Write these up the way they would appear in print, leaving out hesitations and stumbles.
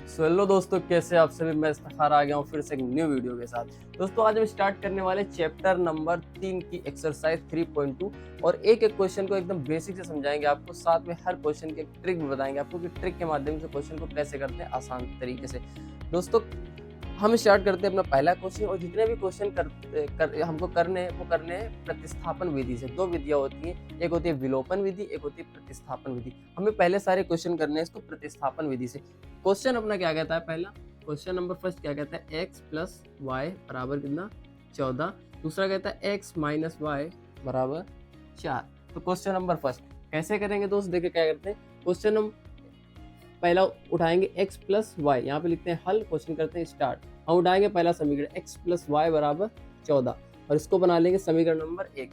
Hello दोस्तों, कैसे आप सभी। मैं इफ्तिखार आ गया हूँ फिर से एक न्यू वीडियो के साथ। दोस्तों आज हम स्टार्ट करने वाले चैप्टर नंबर 3 की एक्सरसाइज 3.2 और एक एक क्वेश्चन को एकदम बेसिक से समझाएंगे आपको, साथ में हर क्वेश्चन की एक ट्रिक भी बताएंगे आपको कि ट्रिक के माध्यम से क्वेश्चन को कैसे करते हैं आसान तरीके से। दोस्तों हम स्टार्ट करते हैं अपना पहला क्वेश्चन, और जितने भी क्वेश्चन हमको करने हैं वो करने हैं प्रतिस्थापन विधि से। दो विधियां होती हैं, एक होती है विलोपन विधि, एक होती है प्रतिस्थापन विधि। हमें पहले सारे क्वेश्चन करने हैं इसको प्रतिस्थापन विधि से। क्वेश्चन अपना क्या कहता है, पहला क्वेश्चन नंबर फर्स्ट क्या कहता है, x प्लस वाई बराबर कितना 14। दूसरा कहता है x माइनस वाई बराबर 4। तो क्वेश्चन नंबर फर्स्ट कैसे करेंगे दोस्त, देखिए क्या करते हैं। क्वेश्चन हम पहला उठाएंगे x प्लस वाई, यहाँ पे लिखते हैं हल, क्वेश्चन करते हैं स्टार्ट। हम उठाएंगे पहला समीकरण x प्लस वाई बराबर 14 और इसको बना लेंगे समीकरण नंबर 1।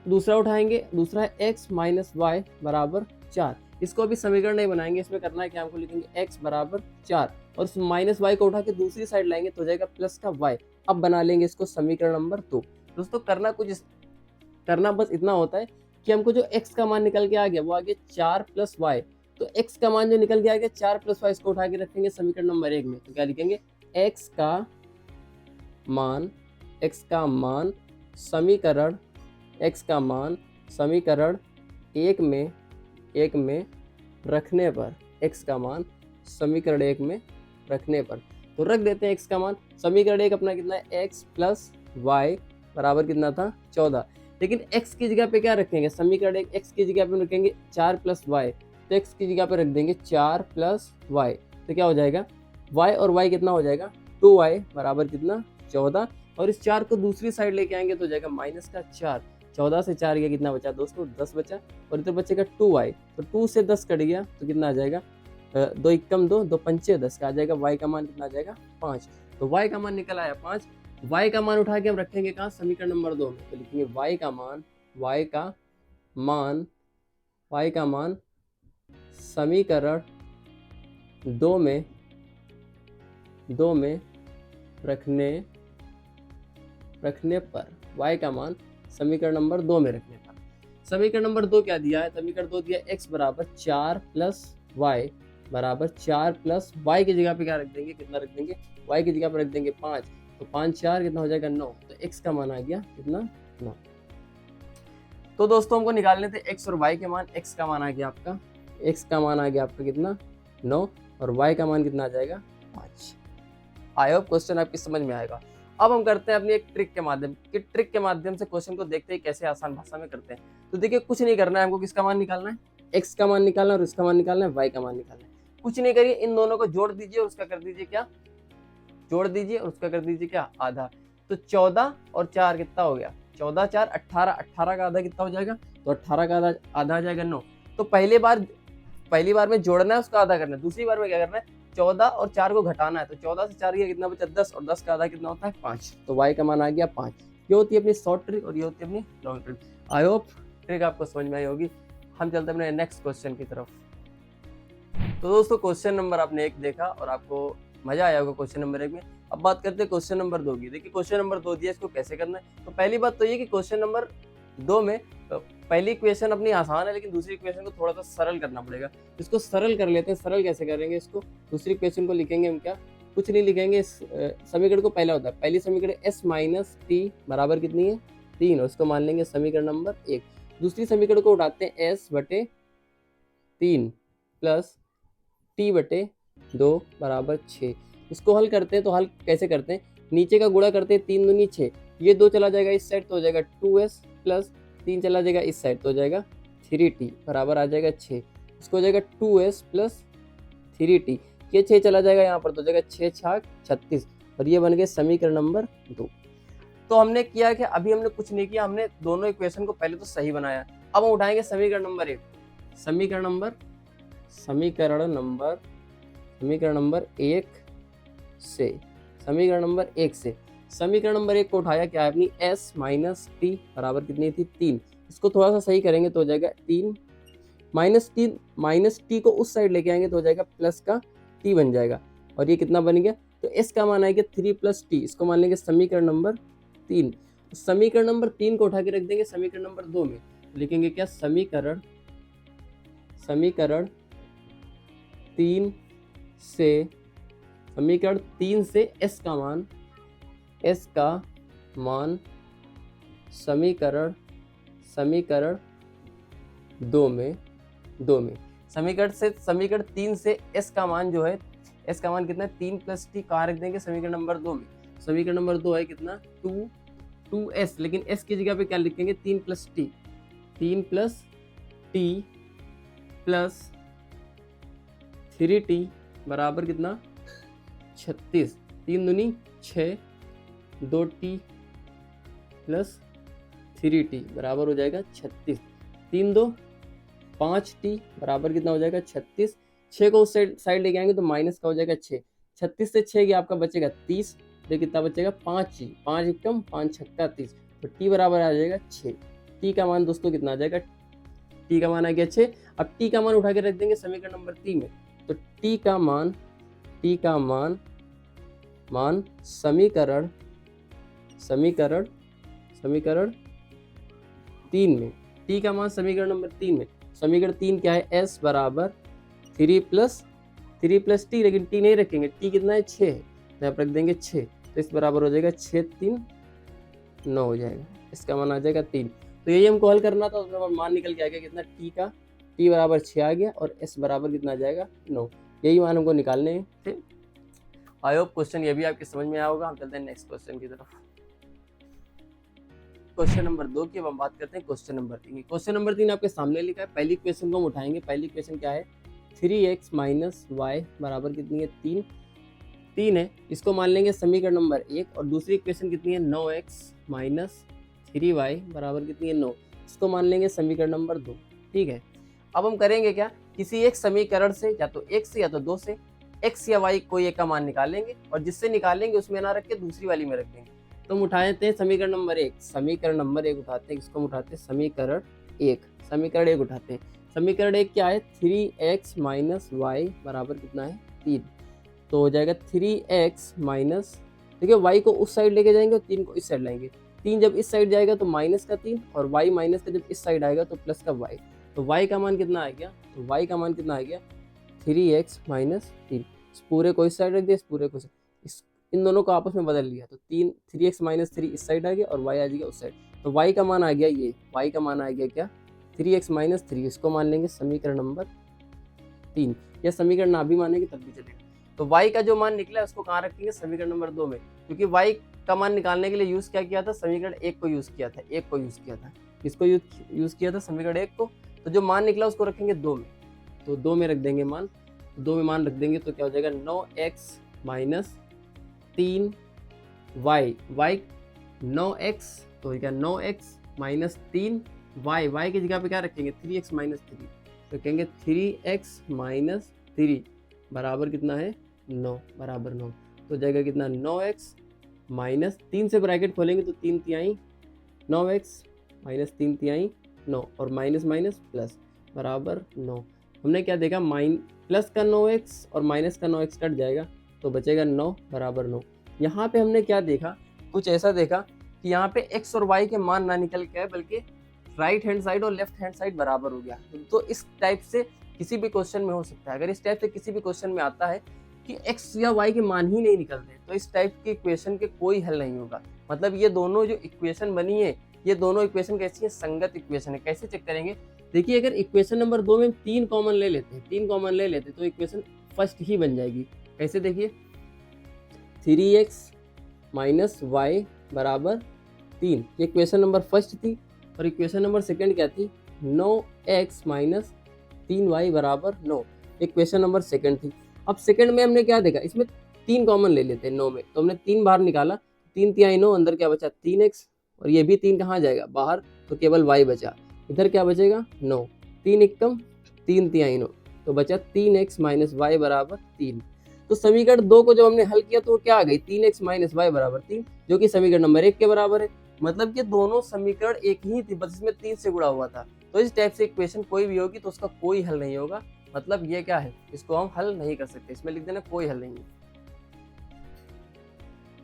दूसरा उठाएंगे, दूसरा है x माइनस वाई बराबर 4। इसको अभी समीकरण नहीं बनाएंगे, इसमें करना है कि हमको लिखेंगे x बराबर 4 और इस माइनस वाई को उठा के दूसरी साइड लाएंगे तो हो जाएगा प्लस का y। अब बना लेंगे इसको समीकरण नंबर 2। दोस्तों करना बस इतना होता है कि हमको जो x का मान निकल के आ गया वो आ गया 4 प्लस वाई। तो x का मान जो निकल के आ गया 4 प्लस वाई, इसको उठा के रखेंगे समीकरण नंबर 1 में। तो क्या लिखेंगे, x का मान समीकरण x का मान समीकरण 1 में रखने पर, x का मान समीकरण 1 में रखने पर तो रख देते हैं x का मान। समीकरण 1 अपना कितना है, x प्लस वाई बराबर कितना था 14। लेकिन x की जगह पे क्या रखेंगे, समीकरण 1 x की जगह पे रखेंगे 4 प्लस वाई, तो x की जगह पे रख देंगे 4 प्लस वाई। तो क्या हो जाएगा, y और y कितना हो जाएगा 2y बराबर कितना 14। और इस 4 को दूसरी साइड लेके आएंगे तो हो जाएगा माइनस का 4। 14 से 4 गया, कितना बचा दोस्तों 10 बचा, और इधर बचेगा 2y। तो 2 से 10 कट गया तो कितना आ जाएगा, 2 एकम 2, 2 पंचे 10 का आ जाएगा। y का मान कितना आ जाएगा 5। तो y का मान निकल आया 5। y का मान उठा के हम रखेंगे कहाँ, समीकरण नंबर 2 में। तो लिखेंगे y का मान समीकरण 2 में रखने पर, y का मान समीकरण नंबर 2 में रखने पर। समीकरण नंबर 2 क्या दिया है, समीकरण 2 दिया x बराबर 4 प्लस वाई बराबर 4 प्लस वाई की जगह पे क्या रख देंगे, कितना रख देंगे, y की जगह पे रख देंगे 5। तो 5 4 कितना हो जाएगा 9। तो x का मान आ गया कितना 9। तो दोस्तों हमको निकालने थे x और y के मान। x का मान आ गया आपका कितना 9 और y का मान कितना आ जाएगा 5। आई होप क्वेश्चन आपकी समझ में आएगा। अब हम करते हैं अपनी एक ट्रिक के माध्यम से क्वेश्चन को देखते हैं कैसे आसान भाषा में करते हैं। तो देखिए कुछ नहीं करना है हमको, किसका मान निकालना है, x का मान निकालना है और इसका मान निकालना है, y का मान निकालना है। कुछ नहीं करिए, इन दोनों को जोड़ दीजिए और उसका कर दीजिए क्या, आधा। तो 14 और 4 कितना हो गया, 14 4 18, 18 का आधा कितना हो जाएगा, तो 18 का आधा आ जाएगा 9। तो पहली बार में जोड़ना है, उसका आधा करना है। दूसरी बार में क्या करना है, 14 और 4 को घटाना है। तो 14 से 4 गया कितना बचा 10, और 10 का आधा कितना होता है 5। तो y का मान आ गया 5। ये होती है अपनी शॉर्ट ट्रिक और ये होती है अपनी long trick. I hope trick आपको समझ में आई होगी। हम चलते हैं अपने नेक्स्ट क्वेश्चन की तरफ। तो दोस्तों क्वेश्चन नंबर आपने 1 देखा और आपको मजा आया होगा क्वेश्चन नंबर 1 में। अब बात करते हैं क्वेश्चन नंबर 2 की। देखिए क्वेश्चन नंबर 2 दिया, इसको कैसे करना है। तो पहली बात तो ये कि क्वेश्चन नंबर 2 में पहली इक्वेशन अपनी आसान है, लेकिन दूसरी इक्वेशन को थोड़ा सा सरल करना पड़ेगा। इसको सरल कर लेते हैं। सरल कैसे करेंगे इसको, दूसरी इक्वेशन को लिखेंगे हम क्या, कुछ नहीं लिखेंगे। इस समीकरण को पहला होता है, पहली समीकरण s माइनस टी बराबर कितनी है 3, और इसको मान लेंगे समीकरण नंबर 1। दूसरी समीकरण को उठाते हैं s बटे 3 प्लस टी बटे 2 बराबर 6। इसको हल करते हैं। तो हल कैसे करते हैं, नीचे का गुणा करते हैं, 3 दूनी 6, ये 2 चला जाएगा इस साइड तो हो जाएगा 2s प्लस 3 चला जाएगा इस साइड तो हो जाएगा 3t बराबर आ जाएगा 6। इसको हो जाएगा 2s प्लस 3t, ये 6 चला जाएगा यहाँ पर तो हो जाएगा 6 छाक 36, और ये बन गए समीकरण नंबर 2। तो हमने किया कि अभी हमने कुछ नहीं किया, हमने दोनों इक्वेशन को पहले तो सही बनाया। अब हम उठाएंगे समीकरण नंबर 1। समीकरण नंबर 1 को उठाया क्या है अपनी s माइनस टी बराबर कितनी थी 3। इसको थोड़ा सा सही करेंगे तो हो जाएगा 3 माइनस टी को उस साइड लेके आएंगे तो हो जाएगा प्लस का t बन जाएगा, और ये कितना बन गया, तो s का मान आएगा 3 प्लस टी। इसको मान लेंगे समीकरण नंबर 3। समीकरण नंबर 3 को उठा के रख देंगे समीकरण नंबर 2 में। लिखेंगे क्या, समीकरण 3 से समीकरण 3 से s का मान समीकरण 2 में समीकरण 3 से s का मान जो है, s का मान कितना है 3 + t, कहाँ रख देंगे समीकरण नंबर 2 में। समीकरण नंबर 2 है कितना 2s, लेकिन s की जगह पे क्या लिखेंगे 3 + t प्लस 3t बराबर कितना 36, 3 दूनी 6, 2t प्लस 3t बराबर हो जाएगा 36, 3 2 5t बराबर कितना हो जाएगा 36। 6 को उस साइड लेके आएंगे तो माइनस का हो जाएगा 6, 36 से 6 गया आपका बचेगा 30, तो कितना बचेगा 5 ही, 5 एकम 5 छक्का 30, तो t बराबर आ जाएगा 6। t का मान दोस्तों कितना आ जाएगा, t का मान आ गया 6। अब t का मान उठा के रख देंगे समीकरण नंबर 3 में, तो t का मान समीकरण 3 में, t का मान समीकरण नंबर 3 में, समीकरण 3 क्या है s बराबर 3 + t, लेकिन t नहीं रखेंगे, t कितना है 6 है, यहाँ पर रख देंगे 6, तो इस बराबर हो जाएगा 6 3 9 हो जाएगा, इसका मान आ जाएगा 3। तो यही हमको हल करना था, उसमें मान निकल के आ गया कितना t बराबर 6 आ गया और s बराबर कितना आ जाएगा 9, यही मान हमको निकालने थे। आई होप क्वेश्चन ये भी आपके समझ में आया होगा। हम चलते हैं नेक्स्ट क्वेश्चन की तरफ। क्वेश्चन नंबर 2 की अब हम बात करते हैं क्वेश्चन नंबर 3। क्वेश्चन नंबर 3 आपके सामने लिखा है, पहली क्वेश्चन को हम उठाएंगे। पहली क्वेश्चन क्या है 3x - y बराबर कितनी है 3 है, इसको मान लेंगे समीकरण नंबर 1, और दूसरी इक्वेशन कितनी है 9x - 3y बराबर कितनी है 9, इसको मान लेंगे समीकरण नंबर 2। ठीक है, अब हम करेंगे क्या, किसी एक समीकरण से या तो 1 से या तो 2 से x या y कोई एक का मान निकालेंगे, और जिससे निकालेंगे उसमें ना रख के दूसरी वाली में रख देंगे। तो हम उठाते हैं समीकरण नंबर 1 उठाते हैं, इसको हम उठाते हैं समीकरण 1 उठाते हैं। समीकरण 1 क्या है 3x - y बराबर कितना है 3, तो हो जाएगा 3x माइनस, देखिए y को उस साइड लेके जाएंगे और 3 को इस साइड लाएंगे, 3 जब इस साइड जाएगा तो माइनस का 3, और y माइनस का जब इस साइड आएगा तो प्लस का y, तो y का मान कितना आ गया, 3x - 3, इस पूरे को इस साइड रख दिया, इस पूरे को इन दोनों को आपस में बदल लिया, तो 3x - 3 इस साइड आ गया और y आ जाएगा उस साइड, तो y का मान आ गया ये, y का मान आ गया क्या 3x - 3, इसको मान लेंगे समीकरण नंबर 3, या समीकरण ना भी मानेंगे तब भी चलेगा। तो y का जो मान निकला है उसको कहाँ रखेंगे समीकरण नंबर 2 में, क्योंकि y का मान निकालने के लिए यूज़ क्या किया था, समीकरण 1 को यूज़ किया था, किसको यूज़ किया था समीकरण 1 को, तो जो मान निकला उसको रखेंगे 2 में, तो 2 में रख देंगे मान, तो 2 में मान रख देंगे तो क्या हो जाएगा 9x - 3y, 9x, तो क्या 9x - 3y, की जगह पे क्या रखेंगे 3x - 3, तो कहेंगे 3x - 3 बराबर कितना है 9, बराबर 9, तो जाएगा कितना 9x माइनस 3 से ब्रैकेट खोलेंगे तो 3 तिहाई 9x - 3 तिहाई 9, और माइनस माइनस प्लस बराबर 9। हमने क्या देखा, प्लस का 9x और माइनस का 9x कट जाएगा तो बचेगा 9 बराबर 9। यहाँ पे हमने क्या देखा, कुछ ऐसा देखा कि यहाँ पे x और y के मान ना निकल के आए, बल्कि राइट हैंड साइड और लेफ्ट हैंड साइड बराबर हो गया। तो इस टाइप से किसी भी क्वेश्चन में हो सकता है, अगर इस टाइप से किसी भी क्वेश्चन में आता है कि x या y के मान ही नहीं निकलते, तो इस टाइप के इक्वेशन के कोई हल नहीं होगा। मतलब ये दोनों जो इक्वेशन बनी है, ये दोनों इक्वेशन कैसी है, संगत इक्वेशन है। कैसे चेक करेंगे, देखिए अगर इक्वेशन नंबर 2 में 3 कॉमन ले लेते तो इक्वेशन फर्स्ट ही बन जाएगी। कैसे, देखिए 3x - y बराबर 3, ये इक्वेशन नंबर फर्स्ट थी, और इक्वेशन नंबर सेकंड क्या थी 9x - 3y बराबर 9, इक्वेशन नंबर सेकंड थी। अब सेकंड में हमने क्या देखा, इसमें 3 कॉमन ले लेते हैं 9 में, तो हमने 3 बाहर निकाला, 3 तिहाई 9, अंदर क्या बचा 3x, और ये भी 3 कहाँ जाएगा बाहर, तो केवल y बचा, इधर क्या बचेगा 9, 3 एकम 3 तिहाई 9, तो बचा 3x - y बराबर 3। तो समीकरण 2 को जब हमने हल किया तो क्या आ गई 3x - y बराबर 3, जो कि समीकरण नंबर 1 के बराबर है। मतलब कि दोनों समीकरण एक ही थी, बस इसमें 3 से गुणा हुआ था। तो इस टाइप से इक्वेशन कोई भी होगी तो उसका कोई हल नहीं होगा, मतलब ये क्या है, इसको हम हल नहीं कर सकते, इसमें लिख देना कोई हल नहीं है।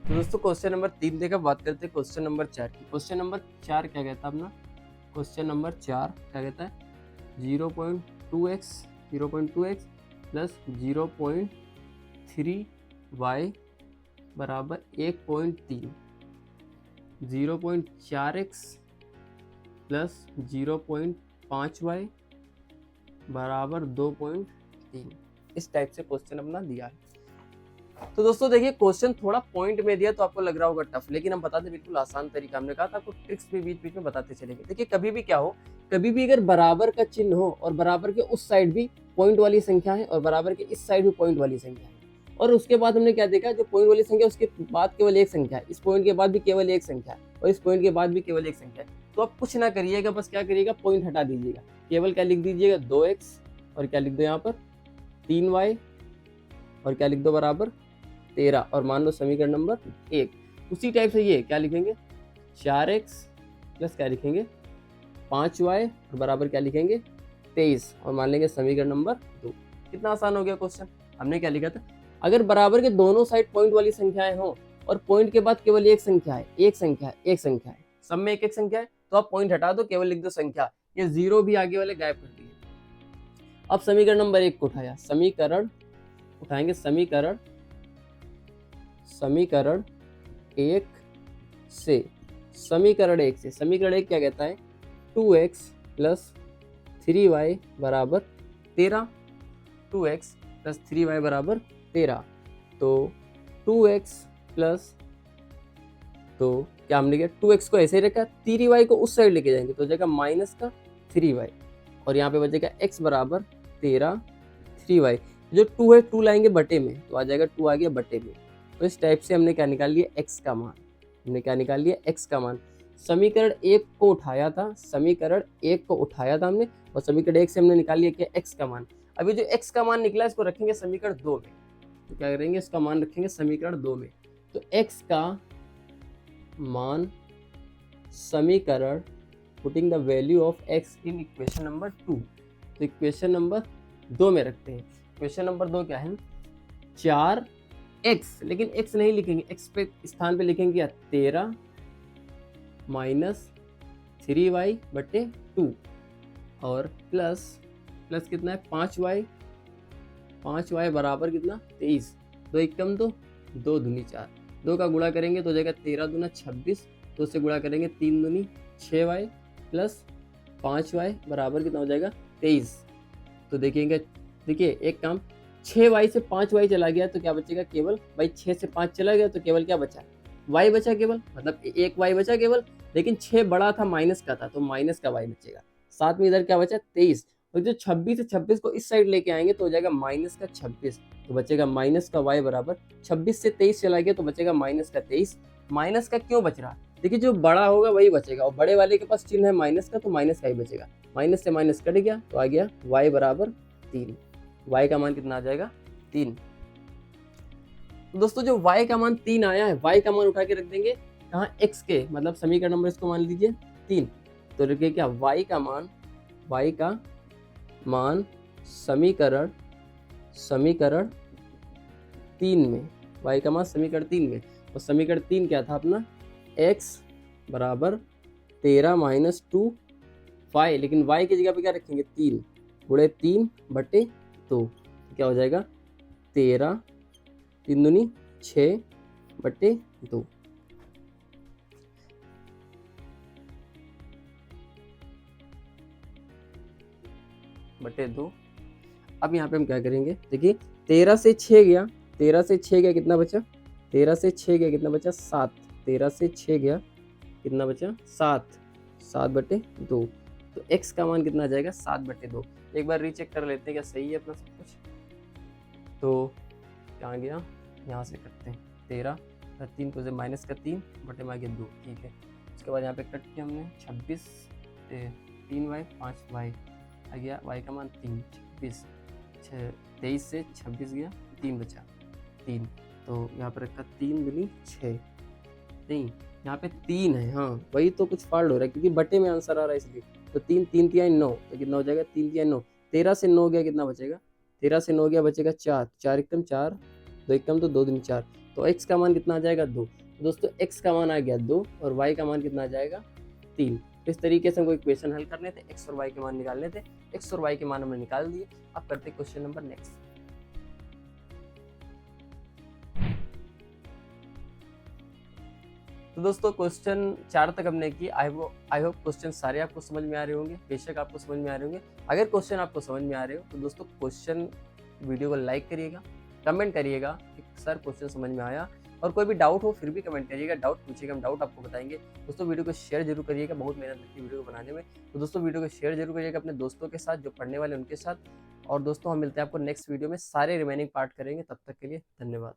तो दोस्तों क्वेश्चन नंबर 3 देखा, बात करते हैं क्वेश्चन नंबर 4 की। क्वेश्चन नंबर 4 क्या कहता है अपना, क्वेश्चन नंबर 4 क्या कहता है 0.2x प्लस 0.3y y बराबर 1.3, 0.4x प्लस 0.5y बराबर 2.3। इस टाइप से क्वेश्चन अपना दिया है। तो दोस्तों देखिए क्वेश्चन थोड़ा पॉइंट में दिया तो आपको लग रहा होगा टफ, लेकिन हम बताते बिल्कुल आसान तरीका। हमने कहा था आपको ट्रिक्स भी बीच बीच में बताते चलेंगे। देखिए कभी भी क्या हो, कभी भी अगर बराबर का चिन्ह हो और बराबर के उस साइड भी पॉइंट वाली संख्या है और बराबर के इस साइड भी पॉइंट वाली संख्या है, और उसके बाद हमने क्या देखा, जो पॉइंट वाली संख्या उसके बाद केवल एक संख्या है, इस पॉइंट के बाद भी केवल एक संख्या है और इस पॉइंट के बाद भी केवल एक संख्या है, तो आप कुछ ना करिएगा, बस क्या करिएगा, पॉइंट हटा दीजिएगा। केवल क्या लिख दीजिएगा, 2x और क्या लिख दो यहाँ पर 3y और क्या लिख दो बराबर 13, और मान लो समीकरण नंबर 1। उसी टाइप से ये क्या लिखेंगे, 4x प्लस क्या लिखेंगे 5y और बराबर क्या लिखेंगे 23, और मान लेंगे समीकरण नंबर 2। कितना आसान हो गया क्वेश्चन। हमने क्या लिखा था, अगर बराबर के दोनों साइड पॉइंट वाली संख्याएं हो और पॉइंट के बाद केवल एक संख्या है, एक संख्या है, एक संख्या है, सब में एक एक संख्या है, तो आप पॉइंट हटा दो, केवल लिख दो संख्या। ये जीरो भी आगे वाले गायब कर दिए। अब समीकरण नंबर 1 को उठाया, समीकरण उठाएंगे, समीकरण 1 से, समीकरण 1 से, समीकरण 1 क्या कहता है, 2x प्लस 3y बराबर 13, 2x प्लस 3y बराबर 13। तो 2x प्लस, तो क्या हमने किया, 2x को ऐसे ही रखा, 3y को उस साइड लेके जाएंगे तो हो जाएगा माइनस का 3y, और यहाँ पे बचेगा x बराबर 13 3y। जो 2 है 2 लाएंगे बटे में तो आ जाएगा 2 आ गया बटे में। तो इस टाइप से हमने क्या निकाल लिया, x का मान। हमने क्या निकाल लिया, x का मान। समीकरण 1 को उठाया था, समीकरण 1 को उठाया था हमने, और समीकरण 1 से हमने निकाल लिया क्या, x का मान। अभी जो x का मान निकला इसको रखेंगे समीकरण 2 में, तो क्या करेंगे, इसका मान रखेंगे समीकरण 2 में। तो x का मान समीकरण, putting the value of x in equation number 2, तो इक्वेशन नंबर 2 में रखते हैं। इक्वेशन नंबर 2 क्या है, 4x, लेकिन x नहीं लिखेंगे, x पे स्थान पे लिखेंगे क्या, 13 माइनस 3y बटे 2, और प्लस कितना है 5y बराबर कितना 23, 2 एकम 2, 2 दूनी 4, 2 का गुणा करेंगे तो हो जाएगा 13 दूना 26, 2 से गुणा करेंगे 3 दूनी 6y प्लस 5y बराबर कितना हो जाएगा 23। तो देखिए एक काम, 6y से 5y चला गया तो क्या बचेगा, केवल भाई 6 से 5 चला गया तो केवल क्या बचा, y बचा केवल, मतलब एक y बचा केवल, लेकिन 6 बड़ा था माइनस का था तो माइनस का y बचेगा। साथ में इधर क्या बचा 23, तो जो 26 से 26 को इस साइड लेके आएंगे तो हो जाएगा माइनस का 26, तो बचेगा माइनस का y बराबर 26 से 23 चला गया तो बचेगा माइनस का 23। माइनस का क्यों बच रहा, देखिए जो बड़ा होगा वही बचेगा, और बड़े वाले के पास चिन्ह है माइनस का तो माइनस का ही बचेगा। माइनस से माइनस कट गया तो आ गया y बराबर 3। y का मान कितना आ जाएगा 3। तो दोस्तों जो y का मान 3 आया है, y का मान उठा के रख देंगे कहाँ, x के, मतलब समीकरण नंबर इसको मान लीजिए 3, तो रखिए क्या, y का मान समीकरण 3 में, y का मान समीकरण 3 में, और समीकरण 3 क्या था अपना, x बराबर 13 माइनस 2 y, लेकिन y की जगह पे क्या रखेंगे 3 गुणे 3 बटे 2, क्या हो जाएगा 13 3 दूनी 6 बटे 2। बटे 2। अब यहाँ पे हम क्या करेंगे, देखिए 13 से 6 गया, 13 से 6 गया कितना बचा, 13 से 6 गया कितना बचा 7, 13 से 6 गया कितना बचा 7, 7 बटे 2, तो x का मान कितना आ जाएगा 7 बटे 2। एक बार रीचेक कर लेते हैं क्या सही है अपना सब कुछ। तो कहाँ गया, यहाँ से करते हैं, 13 3 को से माइनस का 3 बटे में आ गया 2, ठीक है। उसके बाद यहाँ पे कट किया हमने 26 3y 5y आ गया, y का मान 3, 26 23 से 26 गया 3 बचा 3, तो यहाँ पर रखा 3 दूनी 6, नहीं यहाँ पे 3 है, हाँ वही तो कुछ फॉल्ट हो रहा है क्योंकि बटे में आंसर आ रहा है इसलिए। तो 3 3 तिहाई 9, तो कितना हो जाएगा 3 तिहाई 9, 13 से 9 गया कितना बचेगा, 13 से 9 गया बचेगा 4, 4 एकम 4, 2 एकम तो 2 दूनी 4, तो x का मान कितना आ जाएगा 2। दोस्तों x का मान आ गया 2 और y का मान कितना आ जाएगा 3। तो इस तरीके से हमको इक्वेशन हल करने थे, x और y के मान निकालने थे, x और y के मान हमने निकाल दिए। अब करते क्वेश्चन नंबर नेक्स्ट। तो दोस्तों क्वेश्चन 4 तक हमने की। आई होप क्वेश्चन सारे आपको समझ में आ रहे होंगे, बेशक आपको समझ में आ रहे होंगे। अगर क्वेश्चन आपको समझ में आ रहे हो तो दोस्तों क्वेश्चन वीडियो को लाइक करिएगा, कमेंट करिएगा कि सर क्वेश्चन समझ में आया, और कोई भी डाउट हो फिर भी कमेंट करिएगा, डाउट पूछिएगा, हम डाउट आपको बताएंगे। दोस्तों वीडियो को शेयर जरूर करिएगा, बहुत मेहनत लगती है वीडियो को बनाने में। तो दोस्तों वीडियो को शेयर जरूर करिएगा अपने दोस्तों के साथ, जो पढ़ने वाले उनके साथ। और दोस्तों हम मिलते हैं आपको नेक्स्ट वीडियो में, सारे रिमेनिंग पार्ट करेंगे। तब तक के लिए धन्यवाद।